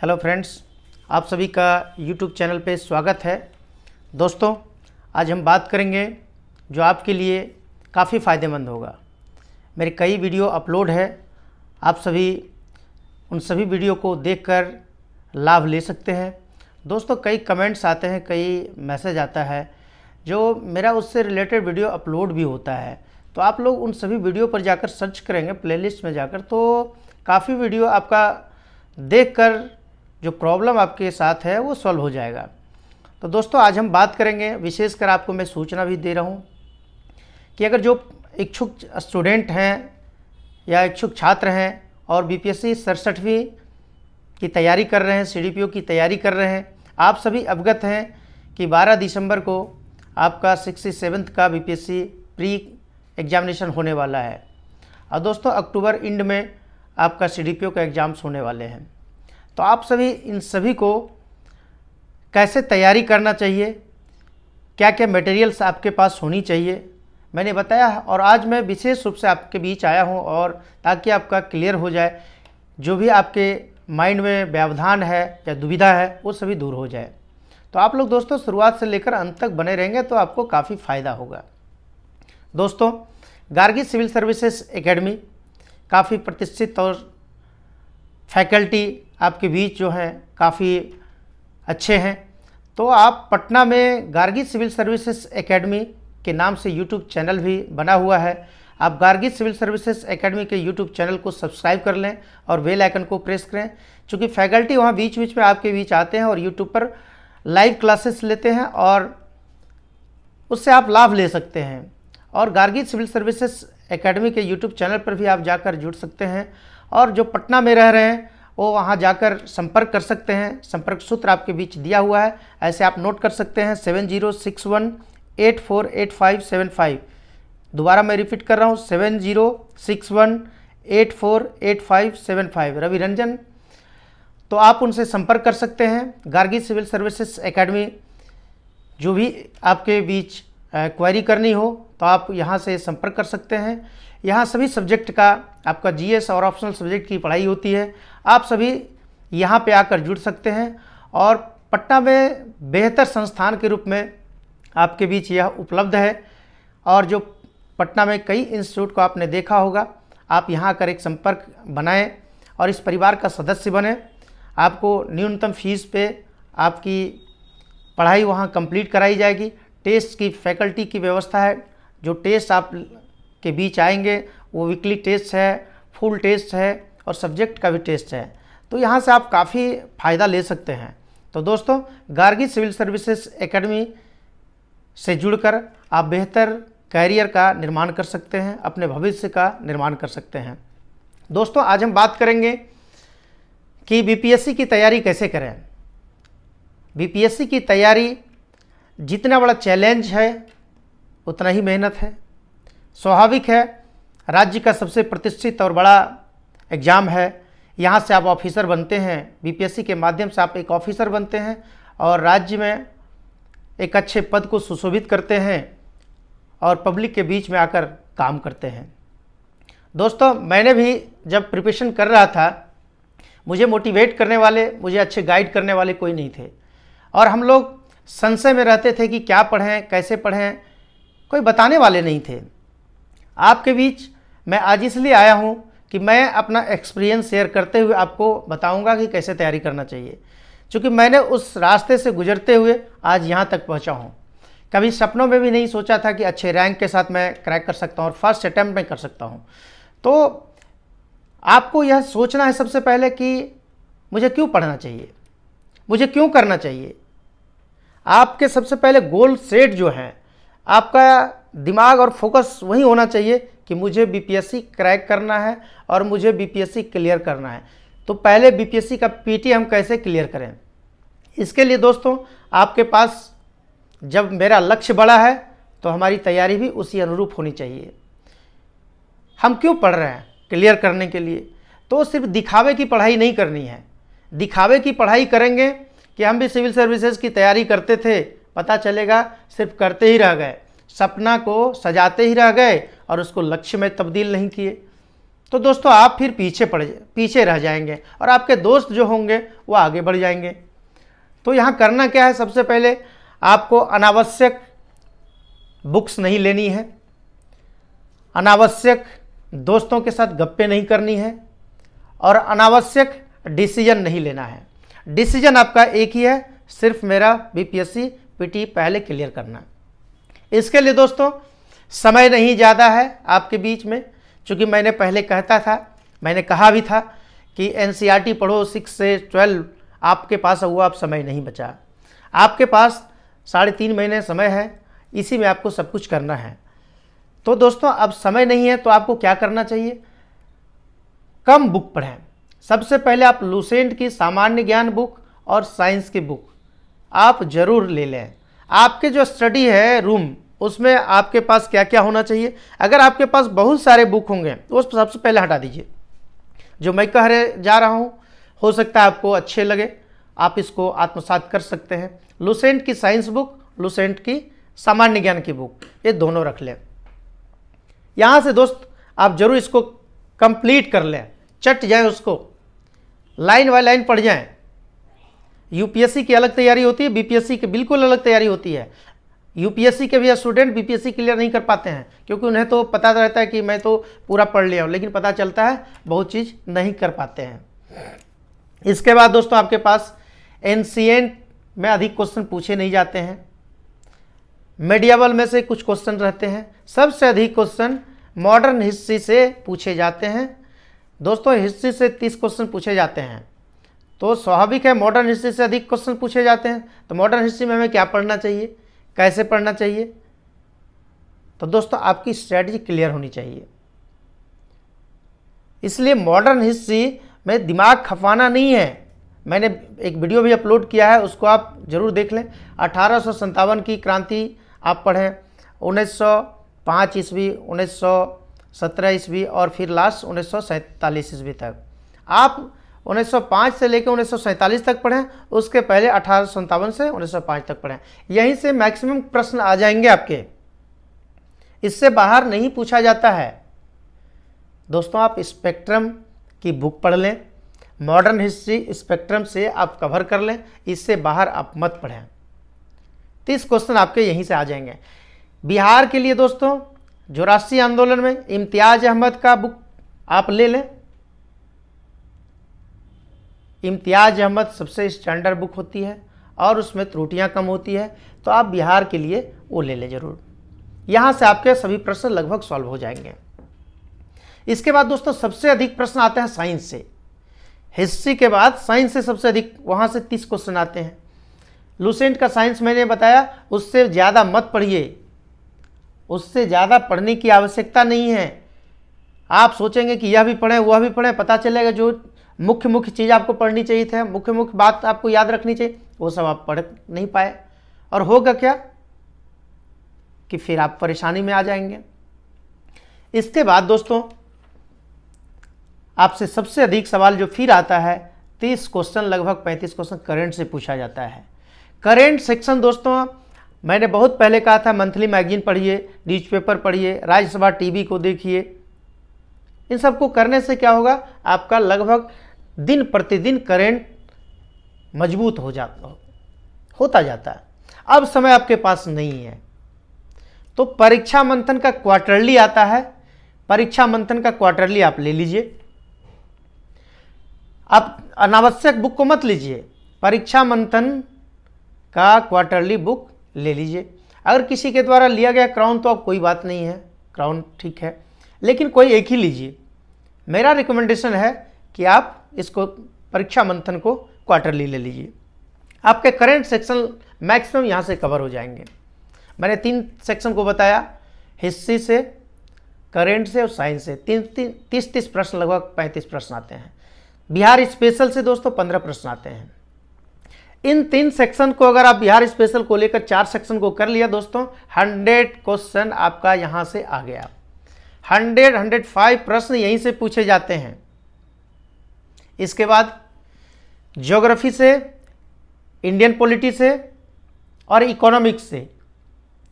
Hello friends, आप सभी का यूट्यूब चैनल पे स्वागत है। दोस्तों, आज हम बात करेंगे जो आपके लिए काफ़ी फ़ायदेमंद होगा। मेरे कई वीडियो अपलोड है, आप सभी उन सभी वीडियो को देखकर लाभ ले सकते हैं। दोस्तों, कई कमेंट्स आते हैं, कई मैसेज आता है जो मेरा उससे रिलेटेड वीडियो अपलोड भी होता है। तो आप लोग उन सभी वीडियो पर जाकर सर्च करेंगे प्लेलिस्ट में जाकर, तो काफ़ी वीडियो आपका देखकर जो प्रॉब्लम आपके साथ है वो सॉल्व हो जाएगा। तो दोस्तों, आज हम बात करेंगे, विशेषकर आपको मैं सूचना भी दे रहा हूँ कि अगर जो इच्छुक स्टूडेंट हैं या इच्छुक छात्र हैं और बीपीएससी 67वीं की तैयारी कर रहे हैं, सीडीपीओ की तैयारी कर रहे हैं, आप सभी अवगत हैं कि 12 दिसंबर को आपका 67th का बीपीएससी प्री एग्जामिनेशन होने वाला है और दोस्तों अक्टूबर एंड में आपका सीडीपीओ का एग्ज़ाम्स होने वाले हैं। तो आप सभी इन सभी को कैसे तैयारी करना चाहिए, क्या क्या मटेरियल्स आपके पास होनी चाहिए, मैंने बताया है। और आज मैं विशेष रूप से आपके बीच आया हूं और ताकि आपका क्लियर हो जाए, जो भी आपके माइंड में व्यवधान है या दुविधा है वो सभी दूर हो जाए। तो आप लोग दोस्तों शुरुआत से लेकर अंत तक बने रहेंगे तो आपको काफ़ी फ़ायदा होगा। दोस्तों, गार्गी सिविल सर्विसेज एकेडमी काफ़ी प्रतिष्ठित और फैकल्टी आपके बीच जो हैं काफ़ी अच्छे हैं। तो आप पटना में गार्गी सिविल सर्विसेज एकेडमी के नाम से यूट्यूब चैनल भी बना हुआ है। आप गार्गी सिविल सर्विसेज एकेडमी के यूट्यूब चैनल को सब्सक्राइब कर लें और बेल आइकन को प्रेस करें, क्योंकि फैकल्टी वहाँ बीच बीच में आपके बीच आते हैं और यूट्यूब पर लाइव क्लासेस लेते हैं और उससे आप लाभ ले सकते हैं। और गार्गी सिविल सर्विसेज एकेडमी के यूट्यूब चैनल पर भी आप जाकर जुड़ सकते हैं और जो पटना में रह रहे हैं वो वहाँ जाकर संपर्क कर सकते हैं। संपर्क सूत्र आपके बीच दिया हुआ है, ऐसे आप नोट कर सकते हैं 7061848575। दोबारा मैं रिपीट कर रहा हूँ 7061848575 रवि रंजन। तो आप उनसे संपर्क कर सकते हैं। गार्गी सिविल सर्विसेज एकेडमी जो भी आपके बीच क्वेरी करनी हो तो आप यहाँ से संपर्क कर सकते हैं। यहाँ सभी सब्जेक्ट का आपका जीएस और ऑप्शनल सब्जेक्ट की पढ़ाई होती है। आप सभी यहाँ पे आकर जुड़ सकते हैं और पटना में बेहतर संस्थान के रूप में आपके बीच यह उपलब्ध है। और जो पटना में कई इंस्टीट्यूट को आपने देखा होगा, आप यहाँ आकर एक संपर्क बनाएं और इस परिवार का सदस्य बने। आपको न्यूनतम फीस पे आपकी पढ़ाई वहाँ कंप्लीट कराई जाएगी। टेस्ट की फैकल्टी की व्यवस्था है। जो टेस्ट आप के बीच आएंगे वो वीकली टेस्ट है, फुल टेस्ट है और सब्जेक्ट का भी टेस्ट है। तो यहाँ से आप काफ़ी फ़ायदा ले सकते हैं। तो दोस्तों, गार्गी सिविल सर्विसेज एकेडमी से जुड़कर आप बेहतर कैरियर का निर्माण कर सकते हैं, अपने भविष्य का निर्माण कर सकते हैं। दोस्तों, आज हम बात करेंगे कि बीपीएससी की तैयारी कैसे करें। बीपीएससी की तैयारी जितना बड़ा चैलेंज है उतना ही मेहनत है। स्वाभाविक है, राज्य का सबसे प्रतिष्ठित और बड़ा एग्ज़ाम है। यहाँ से आप ऑफिसर बनते हैं, बीपीएससी के माध्यम से आप एक ऑफिसर बनते हैं और राज्य में एक अच्छे पद को सुशोभित करते हैं और पब्लिक के बीच में आकर काम करते हैं। दोस्तों, मैंने भी जब प्रिपरेशन कर रहा था, मुझे मोटिवेट करने वाले, मुझे अच्छे गाइड करने वाले कोई नहीं थे और हम लोग संशय में रहते थे कि क्या पढ़ें, कैसे पढ़ें, कोई बताने वाले नहीं थे। आपके बीच मैं आज इसलिए आया हूं कि मैं अपना एक्सपीरियंस शेयर करते हुए आपको बताऊंगा कि कैसे तैयारी करना चाहिए, क्योंकि मैंने उस रास्ते से गुजरते हुए आज यहां तक पहुंचा हूं। कभी सपनों में भी नहीं सोचा था कि अच्छे रैंक के साथ मैं क्रैक कर सकता हूं और फर्स्ट अटैम्प्ट में कर सकता हूं। तो आपको यह सोचना है सबसे पहले कि मुझे क्यों पढ़ना चाहिए, मुझे क्यों करना चाहिए। आपके सबसे पहले गोल सेट जो है, आपका दिमाग और फोकस वही होना चाहिए कि मुझे बीपीएससी क्रैक करना है और मुझे बीपीएससी क्लियर करना है। तो पहले बीपीएससी का पीटी हम कैसे क्लियर करें, इसके लिए दोस्तों आपके पास जब मेरा लक्ष्य बड़ा है तो हमारी तैयारी भी उसी अनुरूप होनी चाहिए। हम क्यों पढ़ रहे हैं, क्लियर करने के लिए। तो सिर्फ दिखावे की पढ़ाई नहीं करनी है। दिखावे की पढ़ाई करेंगे कि हम भी सिविल सर्विसेज की तैयारी करते थे, पता चलेगा सिर्फ करते ही रह गए, सपना को सजाते ही रह गए और उसको लक्ष्य में तब्दील नहीं किए। तो दोस्तों आप फिर पीछे रह जाएंगे और आपके दोस्त जो होंगे वो आगे बढ़ जाएंगे। तो यहाँ करना क्या है, सबसे पहले आपको अनावश्यक बुक्स नहीं लेनी है, अनावश्यक दोस्तों के साथ गप्पे नहीं करनी है और अनावश्यक डिसीजन नहीं लेना है। डिसीजन आपका एक ही है, सिर्फ मेरा बीपीएससी पीटी पहले क्लियर करना। इसके लिए दोस्तों समय नहीं ज़्यादा है आपके बीच में, चूँकि मैंने पहले मैंने कहा भी था कि एनसीईआरटी पढ़ो 6 से 12 आपके पास हुआ, अब समय नहीं बचा। आपके पास 3.5 महीने समय है, इसी में आपको सब कुछ करना है। तो दोस्तों अब समय नहीं है तो आपको क्या करना चाहिए, कम बुक पढ़ें। सबसे पहले आप लुसेंट की सामान्य ज्ञान बुक और साइंस की बुक आप ज़रूर ले लें। आपके जो स्टडी है रूम, उसमें आपके पास क्या क्या होना चाहिए। अगर आपके पास बहुत सारे बुक होंगे तो उस सबसे पहले हटा दीजिए। जो मैं कह जा रहा हूँ हो सकता है आपको अच्छे लगे, आप इसको आत्मसात कर सकते हैं। लुसेंट की साइंस बुक, लुसेंट की सामान्य ज्ञान की बुक, ये दोनों रख लें। यहाँ से दोस्त आप जरूर इसको कंप्लीट कर लें, चट जाएं, उसको लाइन बाय लाइन पढ़ जाएं। यूपीएससी की अलग तैयारी होती है, बीपीएससी की बिल्कुल अलग तैयारी होती है। यूपीएससी के भी स्टूडेंट बीपीएससी क्लियर नहीं कर पाते हैं, क्योंकि उन्हें तो पता रहता है कि मैं तो पूरा पढ़ लिया हूँ, लेकिन पता चलता है बहुत चीज़ नहीं कर पाते हैं। इसके बाद दोस्तों आपके पास एंशिएंट में अधिक क्वेश्चन पूछे नहीं जाते हैं, मेडिएवल में से कुछ क्वेश्चन रहते हैं। सबसे अधिक क्वेश्चन मॉडर्न हिस्ट्री से पूछे जाते हैं। दोस्तों हिस्ट्री से 30 क्वेश्चन पूछे जाते हैं, तो स्वाभाविक है मॉडर्न हिस्ट्री से अधिक क्वेश्चन पूछे जाते हैं। तो मॉडर्न हिस्ट्री में हमें क्या पढ़ना चाहिए, कैसे पढ़ना चाहिए, तो दोस्तों आपकी स्ट्रेटजी क्लियर होनी चाहिए। इसलिए मॉडर्न हिस्ट्री में दिमाग खपाना नहीं है। मैंने एक वीडियो भी अपलोड किया है, उसको आप जरूर देख लें। 1857 की क्रांति आप पढ़ें, 1905 ईस्वी, 1917 ईस्वी और फिर लास्ट 1947 ईस्वी तक। आप 1905 से लेकर 1947 तक पढ़ें, उसके पहले 1857 से 1905 तक पढ़ें। यहीं से मैक्सिमम प्रश्न आ जाएंगे आपके, इससे बाहर नहीं पूछा जाता है। दोस्तों आप स्पेक्ट्रम की बुक पढ़ लें, मॉडर्न हिस्ट्री स्पेक्ट्रम से आप कवर कर लें, इससे बाहर आप मत पढ़ें। 30 क्वेश्चन आपके यहीं से आ जाएंगे। बिहार के लिए दोस्तों जो राष्ट्रीय आंदोलन में इम्तियाज अहमद का बुक आप ले लें। इम्तियाज अहमद सबसे स्टैंडर्ड बुक होती है और उसमें त्रुटियां कम होती है, तो आप बिहार के लिए वो ले लें जरूर। यहाँ से आपके सभी प्रश्न लगभग सॉल्व हो जाएंगे। इसके बाद दोस्तों सबसे अधिक प्रश्न आते हैं साइंस से। हिस्ट्री के बाद साइंस से सबसे अधिक, वहाँ से 30 क्वेश्चन आते हैं। लुसेंट का साइंस मैंने बताया, उससे ज़्यादा मत पढ़िए, उससे ज़्यादा पढ़ने की आवश्यकता नहीं है। आप सोचेंगे कि यह भी पढ़ें वह भी पढ़ें, पता चलेगा जो मुख्य चीज़ आपको पढ़नी चाहिए थी, मुख्य बात आपको याद रखनी चाहिए, वो सब आप पढ़ नहीं पाए, और होगा क्या कि फिर आप परेशानी में आ जाएंगे। इसके बाद दोस्तों आपसे सबसे अधिक सवाल जो फिर आता है, 30 क्वेश्चन, लगभग 35 क्वेश्चन करंट से पूछा जाता है। करंट सेक्शन दोस्तों मैंने बहुत पहले कहा था, मंथली मैगजीन पढ़िए, न्यूज़पेपर पढ़िए, राज्यसभा टीवी को देखिए। इन सबको करने से क्या होगा, आपका लगभग दिन प्रतिदिन करंट मजबूत होता जाता है। अब समय आपके पास नहीं है, तो परीक्षा मंथन का क्वार्टरली आता है, परीक्षा मंथन का क्वार्टरली आप ले लीजिए। आप अनावश्यक बुक को मत लीजिए, परीक्षा मंथन का क्वार्टरली बुक ले लीजिए। अगर किसी के द्वारा लिया गया क्राउन तो अब कोई बात नहीं है, क्राउन ठीक है, लेकिन कोई एक ही लीजिए। मेरा रिकमेंडेशन है कि आप इसको परीक्षा मंथन को क्वार्टरली ले लीजिए। आपके करंट सेक्शन मैक्सिमम यहाँ से कवर हो जाएंगे। मैंने 3 सेक्शन को बताया, हिस्ट्री से, करंट से और साइंस से। 30 प्रश्न, लगभग 35 प्रश्न आते हैं। बिहार स्पेशल से दोस्तों 15 प्रश्न आते हैं। इन 3 सेक्शन को अगर आप बिहार स्पेशल को लेकर 4 सेक्शन को कर लिया दोस्तों, 100 क्वेश्चन आपका यहाँ से आ गया। 105 प्रश्न यहीं से पूछे जाते हैं। इसके बाद ज्योग्राफी से, इंडियन पॉलिटी से और इकोनॉमिक्स से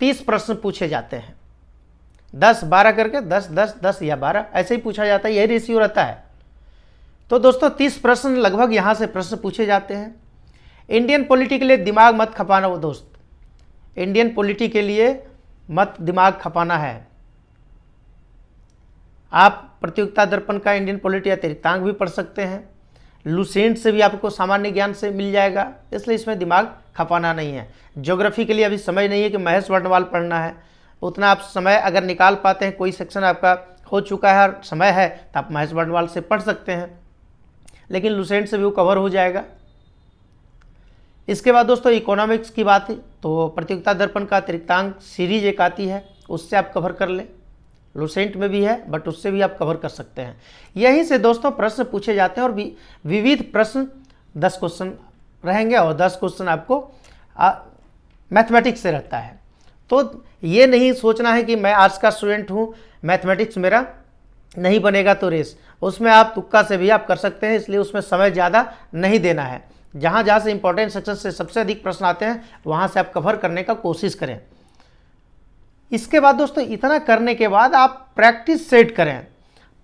30 प्रश्न पूछे जाते हैं। 10 12 करके 10 10 10 या 12 ऐसे ही पूछा जाता है, यही रेशियो रहता है। तो दोस्तों 30 प्रश्न लगभग यहाँ से प्रश्न पूछे जाते हैं। इंडियन पॉलिटी के लिए दिमाग मत खपाना वो दोस्त, इंडियन पॉलिटी के लिए मत दिमाग खपाना है। आप प्रतियोगिता दर्पण का इंडियन पॉलिटी अतिरिक्तांक भी पढ़ सकते हैं, लुसेंट से भी आपको सामान्य ज्ञान से मिल जाएगा, इसलिए इसमें दिमाग खपाना नहीं है। ज्योग्राफी के लिए अभी समय नहीं है कि महेश वर्णवाल पढ़ना है, उतना आप समय अगर निकाल पाते हैं, कोई सेक्शन आपका हो चुका है और समय है तो आप महेश वर्णवाल से पढ़ सकते हैं, लेकिन लुसेंट से भी वो कवर हो जाएगा। इसके बाद दोस्तों इकोनॉमिक्स की बात है तो प्रतियोगिता दर्पण का अतिरिक्तांक सीरीज एक आती है, उससे आप कवर कर लें, लुसेंट में भी है बट उससे भी आप कवर कर सकते हैं। यहीं से दोस्तों प्रश्न पूछे जाते हैं और विविध प्रश्न 10 क्वेश्चन रहेंगे और 10 क्वेश्चन आपको मैथमेटिक्स से रहता है। तो ये नहीं सोचना है कि मैं आर्ट्स का स्टूडेंट हूँ, मैथमेटिक्स मेरा नहीं बनेगा तो रेस, उसमें आप तुक्का से भी आप कर सकते हैं, इसलिए उसमें समय ज़्यादा नहीं देना है। जहाँ जहाँ से इंपॉर्टेंट सेक्शन से सबसे अधिक प्रश्न आते हैं वहाँ से आप कवर करने का कोशिश करें। इसके बाद दोस्तों इतना करने के बाद आप प्रैक्टिस सेट करें,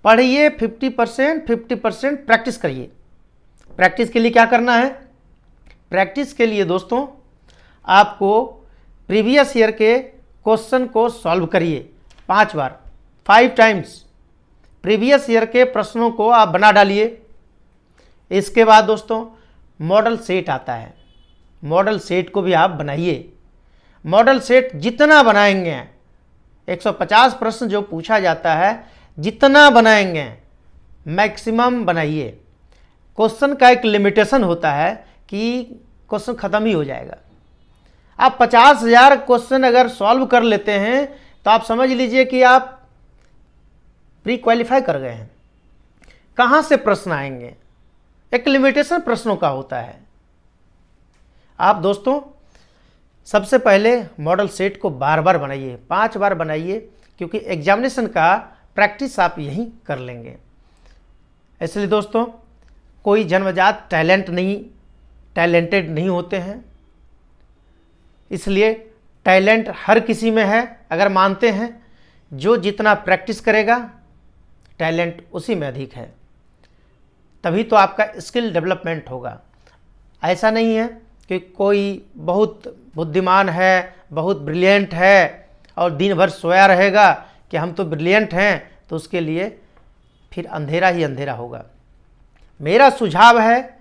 पढ़िए 50% प्रैक्टिस करिए। प्रैक्टिस के लिए क्या करना है? प्रैक्टिस के लिए दोस्तों आपको प्रीवियस ईयर के क्वेश्चन को सॉल्व करिए 5 बार, 5 टाइम्स प्रीवियस ईयर के प्रश्नों को आप बना डालिए। इसके बाद दोस्तों मॉडल सेट आता है, मॉडल सेट को भी आप बनाइए। मॉडल सेट जितना बनाएंगे, 150 प्रश्न जो पूछा जाता है जितना बनाएंगे मैक्सिमम बनाइए। क्वेश्चन का एक लिमिटेशन होता है कि क्वेश्चन ख़त्म ही हो जाएगा। आप 50,000 क्वेश्चन अगर सॉल्व कर लेते हैं तो आप समझ लीजिए कि आप प्री क्वालिफाई कर गए हैं। कहाँ से प्रश्न आएंगे? एक लिमिटेशन प्रश्नों का होता है। आप दोस्तों सबसे पहले मॉडल सेट को बार बार बनाइए, 5 बार बनाइए, क्योंकि एग्जामिनेशन का प्रैक्टिस आप यहीं कर लेंगे। इसलिए दोस्तों कोई जन्मजात टैलेंटेड नहीं होते हैं, इसलिए टैलेंट हर किसी में है। अगर मानते हैं जो जितना प्रैक्टिस करेगा टैलेंट उसी में अधिक है, तभी तो आपका स्किल डेवलपमेंट होगा। ऐसा नहीं है कि कोई बहुत बुद्धिमान है, बहुत ब्रिलियंट है और दिन भर सोया रहेगा कि हम तो ब्रिलियंट हैं, तो उसके लिए फिर अंधेरा ही अंधेरा होगा। मेरा सुझाव है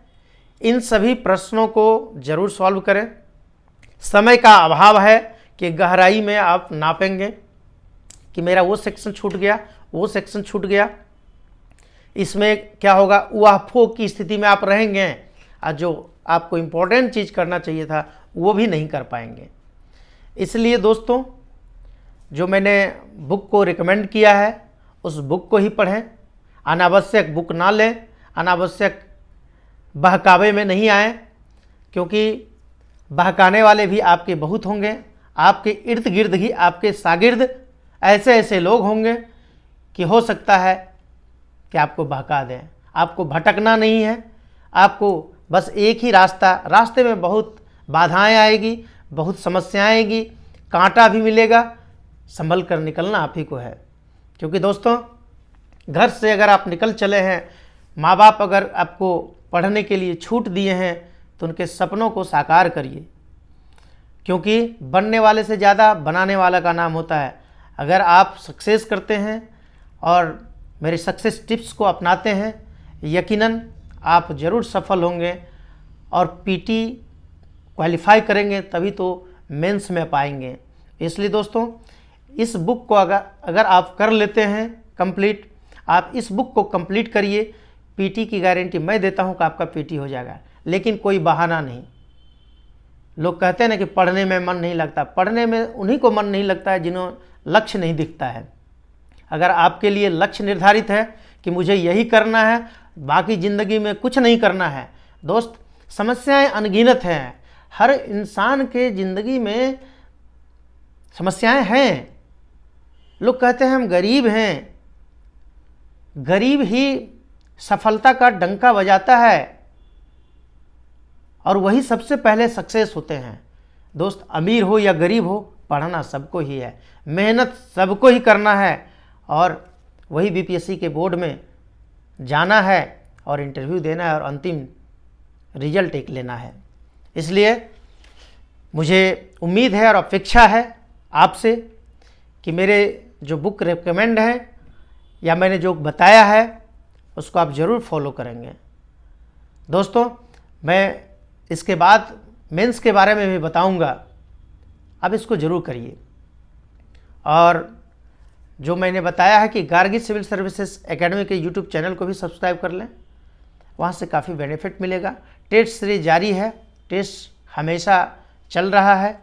इन सभी प्रश्नों को ज़रूर सॉल्व करें। समय का अभाव है कि गहराई में आप नापेंगे कि मेरा वो सेक्शन छूट गया, वो सेक्शन छूट गया, इसमें क्या होगा, उहाफो की स्थिति में आप रहेंगे और जो आपको इम्पोर्टेंट चीज़ करना चाहिए था वो भी नहीं कर पाएंगे। इसलिए दोस्तों जो मैंने बुक को रिकमेंड किया है उस बुक को ही पढ़ें, अनावश्यक बुक ना लें, अनावश्यक बहकावे में नहीं आएँ, क्योंकि बहकाने वाले भी आपके बहुत होंगे। आपके इर्द गिर्द ही आपके शागिर्द ऐसे ऐसे लोग होंगे कि हो सकता है कि आपको बहका दें। आपको भटकना नहीं है, आपको बस एक ही रास्ते में बहुत बाधाएं आएगी, बहुत समस्याएं आएगी, कांटा भी मिलेगा, संभल कर निकलना आप ही को है। क्योंकि दोस्तों घर से अगर आप निकल चले हैं, माँ बाप अगर आपको पढ़ने के लिए छूट दिए हैं तो उनके सपनों को साकार करिए, क्योंकि बनने वाले से ज़्यादा बनाने वाला का नाम होता है। अगर आप सक्सेस करते हैं और मेरे सक्सेस टिप्स को अपनाते हैं, यकीनन आप ज़रूर सफल होंगे और पीटी क्वालिफाई करेंगे, तभी तो मेंस में पाएंगे। इसलिए दोस्तों इस बुक को अगर आप कर लेते हैं कंप्लीट, आप इस बुक को कंप्लीट करिए, पीटी की गारंटी मैं देता हूं कि आपका पीटी हो जाएगा। लेकिन कोई बहाना नहीं। लोग कहते हैं ना कि पढ़ने में मन नहीं लगता, पढ़ने में उन्हीं को मन नहीं लगता है जिन्हों लक्ष्य नहीं दिखता है। अगर आपके लिए लक्ष्य निर्धारित है कि मुझे यही करना है, बाकी ज़िंदगी में कुछ नहीं करना है, दोस्त समस्याएं अनगिनत हैं। हर इंसान के ज़िंदगी में समस्याएं हैं। लोग कहते हैं हम गरीब हैं, गरीब ही सफलता का डंका बजाता है और वही सबसे पहले सक्सेस होते हैं। दोस्त अमीर हो या गरीब हो, पढ़ना सबको ही है, मेहनत सबको ही करना है और वही बीपीएससी के बोर्ड में जाना है और इंटरव्यू देना है और अंतिम रिजल्ट एक लेना है। इसलिए मुझे उम्मीद है और अपेक्षा है आपसे कि मेरे जो बुक रेकमेंड हैं या मैंने जो बताया है उसको आप ज़रूर फॉलो करेंगे। दोस्तों, मैं इसके बाद मेंस के बारे में भी बताऊंगा, अब इसको ज़रूर करिए। और जो मैंने बताया है कि गार्गी सिविल सर्विसेज एकेडमी के यूट्यूब चैनल को भी सब्सक्राइब कर लें, वहाँ से काफ़ी बेनिफिट मिलेगा। टेस्ट सीरीज जारी है, टेस्ट हमेशा चल रहा है,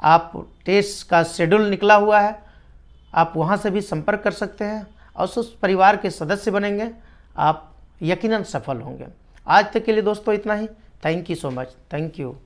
आप टेस्ट का शेड्यूल निकला हुआ है, आप वहाँ से भी संपर्क कर सकते हैं और उस परिवार के सदस्य बनेंगे, आप यकीनन सफल होंगे। आज तक के लिए दोस्तों इतना ही। Thank you so much. Thank you.